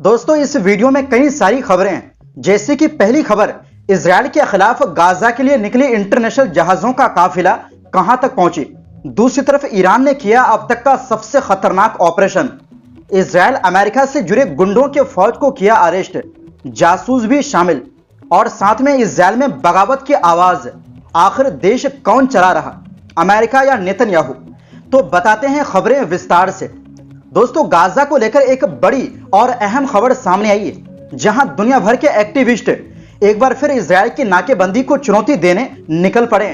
दोस्तों इस वीडियो में कई सारी खबरें हैं, जैसे कि पहली खबर, इजराइल के खिलाफ गाजा के लिए निकले इंटरनेशनल जहाजों का काफिला कहां तक पहुंची। दूसरी तरफ ईरान ने किया अब तक का सबसे खतरनाक ऑपरेशन। इजराइल अमेरिका से जुड़े गुंडों के फौज को किया अरेस्ट, जासूस भी शामिल। और साथ में इजराइल में बगावत की आवाज। आखिर देश कौन चला रहा, अमेरिका या नेतन्याहू? तो बताते हैं खबरें विस्तार से। दोस्तों गाजा को लेकर एक बड़ी और अहम खबर सामने आई है, जहां दुनिया भर के एक्टिविस्ट एक बार फिर इजराइल की नाकेबंदी को चुनौती देने निकल पड़े।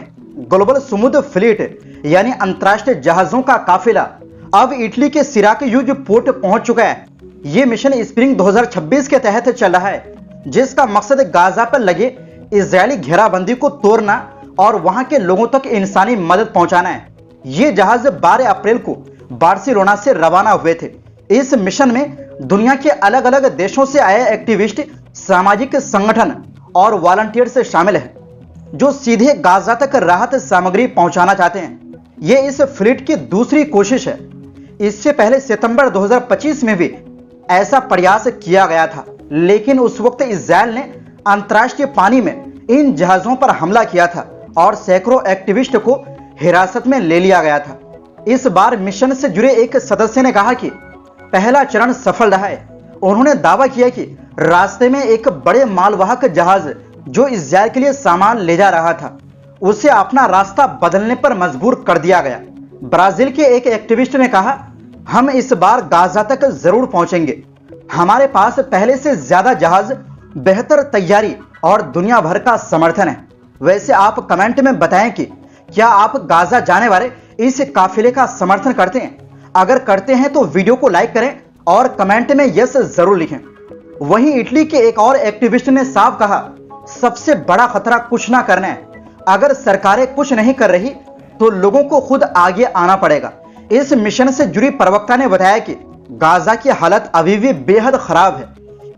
ग्लोबल समुद्र फ्लीट यानी अंतरराष्ट्रीय जहाजों का काफिला अब इटली के सिराक्यूज पोर्ट पहुंच चुका है। यह मिशन स्प्रिंग 2026 के तहत चल रहा है, जिसका मकसद गाजा पर लगे इजरायली घेराबंदी को तोड़ना और वहां के लोगों तक इंसानी मदद पहुंचाना है। ये जहाज 12 अप्रैल को बार्सिलोना से रवाना हुए थे। इस मिशन में दुनिया के अलग अलग देशों से आए एक्टिविस्ट, सामाजिक संगठन और वॉलंटियर्स शामिल हैं, जो सीधे गाजा तक राहत सामग्री पहुंचाना चाहते हैं। यह इस फ्लीट की दूसरी कोशिश है। इससे पहले सितंबर 2025 में भी ऐसा प्रयास किया गया था, लेकिन उस वक्त इजराइल ने अंतरराष्ट्रीय पानी में इन जहाजों पर हमला किया था और सैकड़ों एक्टिविस्ट को हिरासत में ले लिया गया था। इस बार मिशन से जुड़े एक सदस्य ने कहा कि पहला चरण सफल रहा है। उन्होंने दावा किया कि रास्ते में एक बड़े मालवाहक जहाज जो इजराइल के लिए सामान ले जा रहा था, उसे अपना रास्ता बदलने पर मजबूर कर दिया गया। ब्राजील के एक एक्टिविस्ट ने कहा, हम इस बार गाजा तक जरूर पहुंचेंगे। हमारे पास पहले से ज्यादा जहाज, बेहतर तैयारी और दुनिया भर का समर्थन है। वैसे आप कमेंट में बताएं कि क्या आप गाजा जाने वाले इस काफिले का समर्थन करते हैं? अगर करते हैं तो वीडियो को लाइक करें और कमेंट में यस जरूर लिखें। वहीं इटली के एक और एक्टिविस्ट ने साफ कहा, सबसे बड़ा खतरा कुछ ना करना है। अगर सरकारें कुछ नहीं कर रही तो लोगों को खुद आगे आना पड़ेगा। इस मिशन से जुड़ी प्रवक्ता ने बताया कि गाजा की हालत अभी भी बेहद खराब है,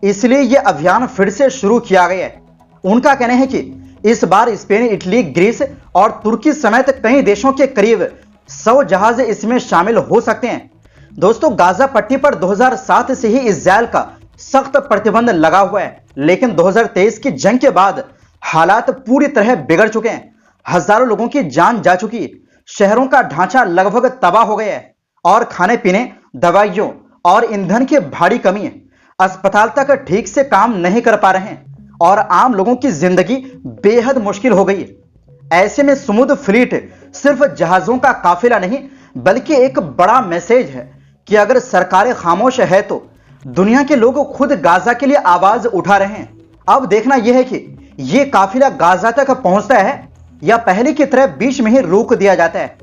इसलिए यह अभियान फिर से शुरू किया गया है। उनका कहना है कि इस बार स्पेन, इटली, ग्रीस और तुर्की समेत कई देशों के करीब 100 जहाज इसमें शामिल हो सकते हैं। दोस्तों गाजा पट्टी पर 2007 से ही इजराइल का सख्त प्रतिबंध लगा हुआ है, लेकिन 2023 की जंग के बाद हालात पूरी तरह बिगड़ चुके हैं। हजारों लोगों की जान जा चुकी है, शहरों का ढांचा लगभग तबाह हो गया है और खाने पीने, दवाइयों और ईंधन की भारी कमी है। अस्पताल तक ठीक से काम नहीं कर पा रहे हैं और आम लोगों की जिंदगी बेहद मुश्किल हो गई है। ऐसे में समुद्र फ्लीट सिर्फ जहाजों का काफिला नहीं, बल्कि एक बड़ा मैसेज है कि अगर सरकारें खामोश है तो दुनिया के लोग खुद गाजा के लिए आवाज उठा रहे हैं। अब देखना यह है कि यह काफिला गाजा तक पहुंचता है या पहले की तरह बीच में ही रोक दिया जाता है।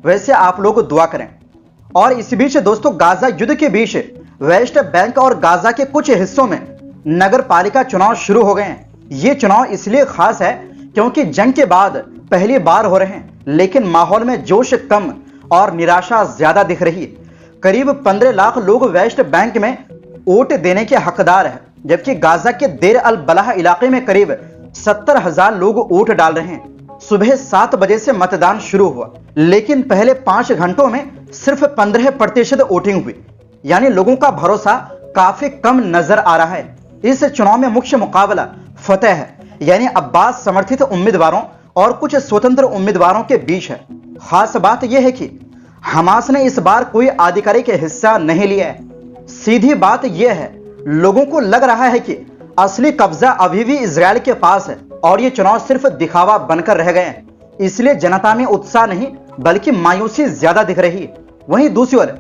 वैसे आप लोग दुआ करें। और इस बीच दोस्तों गाजा युद्ध के बीच वेस्ट बैंक और गाजा के कुछ हिस्सों में नगर पालिका चुनाव शुरू हो गए हैं। ये चुनाव इसलिए खास है क्योंकि जंग के बाद पहली बार हो रहे हैं, लेकिन माहौल में जोश कम और निराशा ज्यादा दिख रही है। करीब 15 लाख लोग वेस्ट बैंक में वोट देने के हकदार हैं, जबकि गाजा के देर अल बलाह इलाके में करीब 70,000 लोग वोट डाल रहे हैं। सुबह 7 बजे से मतदान शुरू हुआ, लेकिन पहले 5 घंटों में सिर्फ 15% वोटिंग हुई, यानी लोगों का भरोसा काफी कम नजर आ रहा है। इस चुनाव में मुख्य मुकाबला फतेह है, यानी अब्बास समर्थित उम्मीदवारों और कुछ स्वतंत्र उम्मीदवारों के बीच है। खास बात यह है कि हमास ने इस बार कोई आधिकारिक हिस्सा नहीं लिया है। सीधी बात यह है, लोगों को लग रहा है कि असली कब्जा अभी भी इजराइल के पास है और ये चुनाव सिर्फ दिखावा बनकर रह गए हैं। इसलिए जनता में उत्साह नहीं बल्कि मायूसी ज्यादा दिख रही है। वहीं दूसरी ओर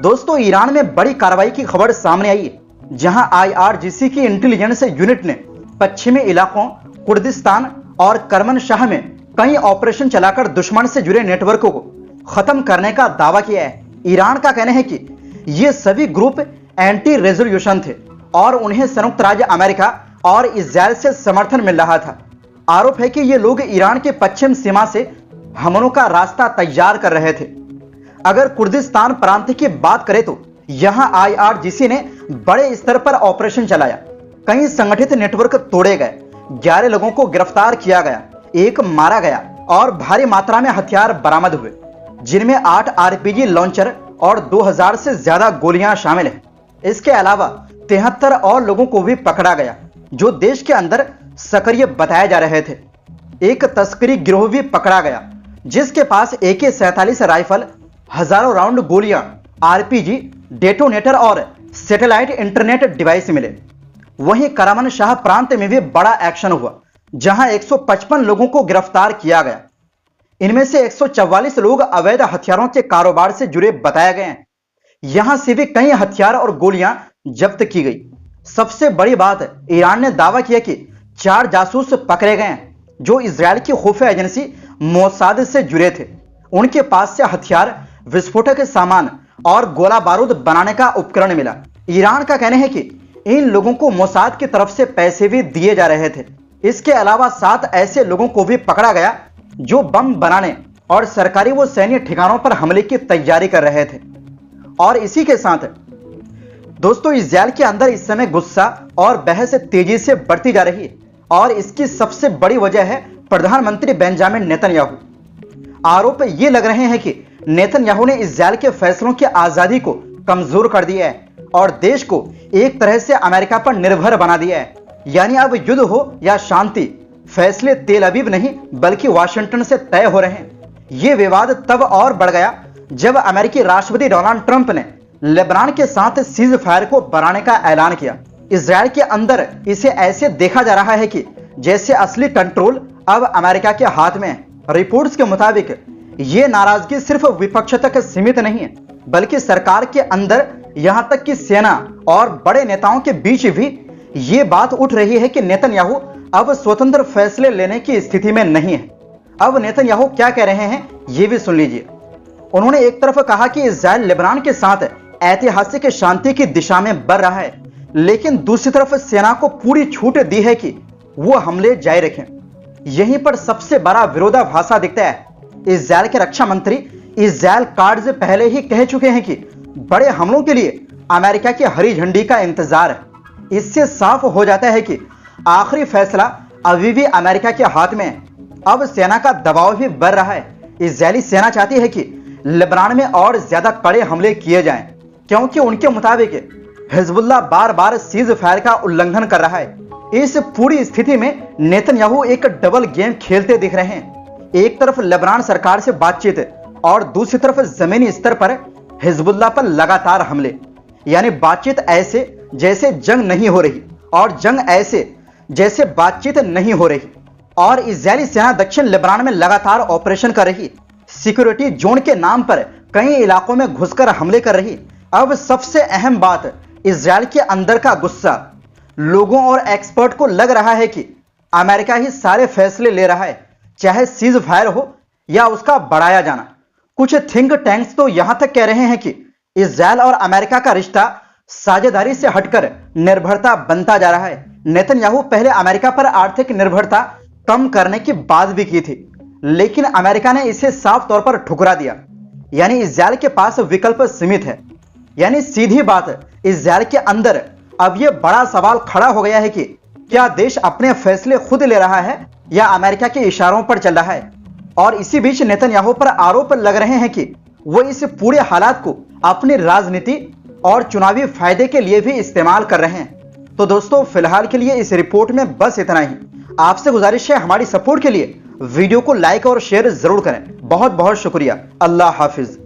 दोस्तों ईरान में बड़ी कार्रवाई की खबर सामने आई है, जहां IRGC की इंटेलिजेंस यूनिट ने पश्चिमी इलाकों कुर्दिस्तान और करमन शाह में कई ऑपरेशन चलाकर दुश्मन से जुड़े नेटवर्कों को खत्म करने का दावा किया है। ईरान का कहना है कि ये सभी ग्रुप एंटी रेजोल्यूशन थे और उन्हें संयुक्त राज्य अमेरिका और इजराइल से समर्थन मिल रहा था। आरोप है कि ये लोग ईरान के पश्चिम सीमा से हमलों का रास्ता तैयार कर रहे थे। अगर कुर्दिस्तान प्रांत की बात करें तो यहां IRGC ने बड़े स्तर पर ऑपरेशन चलाया, कई संगठित नेटवर्क तोड़े गए, 11 लोगों को गिरफ्तार किया गया, 1 मारा गया और भारी मात्रा में हथियार बरामद हुए, जिनमें 8 RPG लॉन्चर और 2000 से ज्यादा गोलियां शामिल हैं। इसके अलावा 73 और लोगों को भी पकड़ा गया जो देश के अंदर सक्रिय बताए जा रहे थे। एक तस्करी गिरोह भी पकड़ा गया जिसके पास AK-47 राइफल, हजारों राउंड गोलियां, RPG, डेटोनेटर और सैटेलाइट इंटरनेट डिवाइस मिले। वहीं करामन शाह प्रांत में भी बड़ा एक्शन हुआ जहां 155 लोगों को गिरफ्तार किया गया। इनमें से 144 लोग अवैध हथियारों के कारोबार से जुड़े बताए गए हैं। यहां से भी कई हथियार और गोलियां जब्त की गई। सबसे बड़ी बात, ईरान ने दावा किया कि 4 जासूस पकड़े गए हैं जो इजरायल की खुफिया एजेंसी मोसाद से जुड़े थे। उनके पास से हथियार, विस्फोटक सामान और गोला बारूद बनाने का उपकरण मिला। ईरान का कहना है कि इन लोगों को मोसाद की तरफ से पैसे भी दिए जा रहे थे। इसके अलावा 7 ऐसे लोगों को भी पकड़ा गया जो बम बनाने और सरकारी व सैन्य ठिकानों पर हमले की तैयारी कर रहे थे। और इसी के साथ दोस्तों, इजरायल के अंदर इस समय गुस्सा और बहस तेजी से बढ़ती जा रही है और इसकी सबसे बड़ी वजह है प्रधानमंत्री बेंजामिन नेतन्याहू। आरोप ये लग रहे हैं कि नेतन्याहू ने इजरायल के फैसलों की आजादी को कमजोर कर दिया है और देश को एक तरह से अमेरिका पर निर्भर बना दिया है। यानी अब युद्ध हो या शांति, फैसले तेल अवीव नहीं बल्कि वाशिंगटन से तय हो रहे हैं। यह विवाद तब और बढ़ गया जब अमेरिकी राष्ट्रपति डोनाल्ड ट्रंप ने लेबनान के साथ सीज फायर को बढ़ाने का ऐलान किया। इजरायल के अंदर इसे ऐसे देखा जा रहा है कि जैसे असली कंट्रोल अब अमेरिका के हाथ में है। रिपोर्ट्स के मुताबिक ये नाराजगी सिर्फ विपक्ष तक सीमित नहीं है बल्कि सरकार के अंदर, यहां तक कि सेना और बड़े नेताओं के बीच भी ये बात उठ रही है कि नेतन्याहू अब स्वतंत्र फैसले लेने की स्थिति में नहीं है। अब नेतन्याहू क्या कह रहे हैं ये भी सुन लीजिए। उन्होंने एक तरफ कहा कि इजरायल लेबनान के साथ ऐतिहासिक शांति की दिशा में बढ़ रहा है, लेकिन दूसरी तरफ सेना को पूरी छूट दी है कि वो हमले जारी रखें। यहीं पर सबसे बड़ा विरोधाभास दिखता है। इजरायल के रक्षा मंत्री इजरायल कार्ड्स पहले ही कह चुके हैं कि बड़े हमलों के लिए अमेरिका की हरी झंडी का इंतजार है। इससे साफ हो जाता है कि आखिरी फैसला अभी भी अमेरिका के हाथ में है। अब सेना का दबाव भी बढ़ रहा है। इजरायली सेना चाहती है कि लेबनान में और ज्यादा कड़े हमले किए जाएं, क्योंकि उनके मुताबिक हिजबुल्लाह बार बार सीज फायर का उल्लंघन कर रहा है। इस पूरी स्थिति में नेतन्याहू एक डबल गेम खेलते दिख रहे हैं। एक तरफ लेबनान सरकार से बातचीत और दूसरी तरफ जमीनी स्तर पर हिजबुल्लाह पर लगातार हमले। यानी बातचीत ऐसे जैसे जंग नहीं हो रही और जंग ऐसे जैसे बातचीत नहीं हो रही। और इजरायली सेना दक्षिण लेबनान में लगातार ऑपरेशन कर रही, सिक्योरिटी जोन के नाम पर कई इलाकों में घुसकर हमले कर रही। अब सबसे अहम बात, इजरायल के अंदर का गुस्सा। लोगों और एक्सपर्ट को लग रहा है कि अमेरिका ही सारे फैसले ले रहा है, चाहे सीज फायर हो या उसका बढ़ाया जाना। कुछ थिंक टैंक्स तो यहां तक कह रहे हैं कि इजरायल और अमेरिका का रिश्ता साझेदारी से हटकर निर्भरता बनता जा रहा है। नेतन्याहू पहले अमेरिका पर आर्थिक निर्भरता कम करने की बात भी की थी, लेकिन अमेरिका ने इसे साफ तौर पर ठुकरा दिया। यानी इजरायल के पास विकल्प सीमित है। यानी सीधी बात, इजरायल के अंदर अब यह बड़ा सवाल खड़ा हो गया है कि क्या देश अपने फैसले खुद ले रहा है या अमेरिका के इशारों पर चल रहा है। और इसी बीच नेतन्याहू पर आरोप लग रहे हैं कि वो इस पूरे हालात को अपनी राजनीति और चुनावी फायदे के लिए भी इस्तेमाल कर रहे हैं। तो दोस्तों, फिलहाल के लिए इस रिपोर्ट में बस इतना ही। आपसे गुजारिश है, हमारी सपोर्ट के लिए वीडियो को लाइक और शेयर जरूर करें। बहुत बहुत शुक्रिया। अल्लाह हाफिज।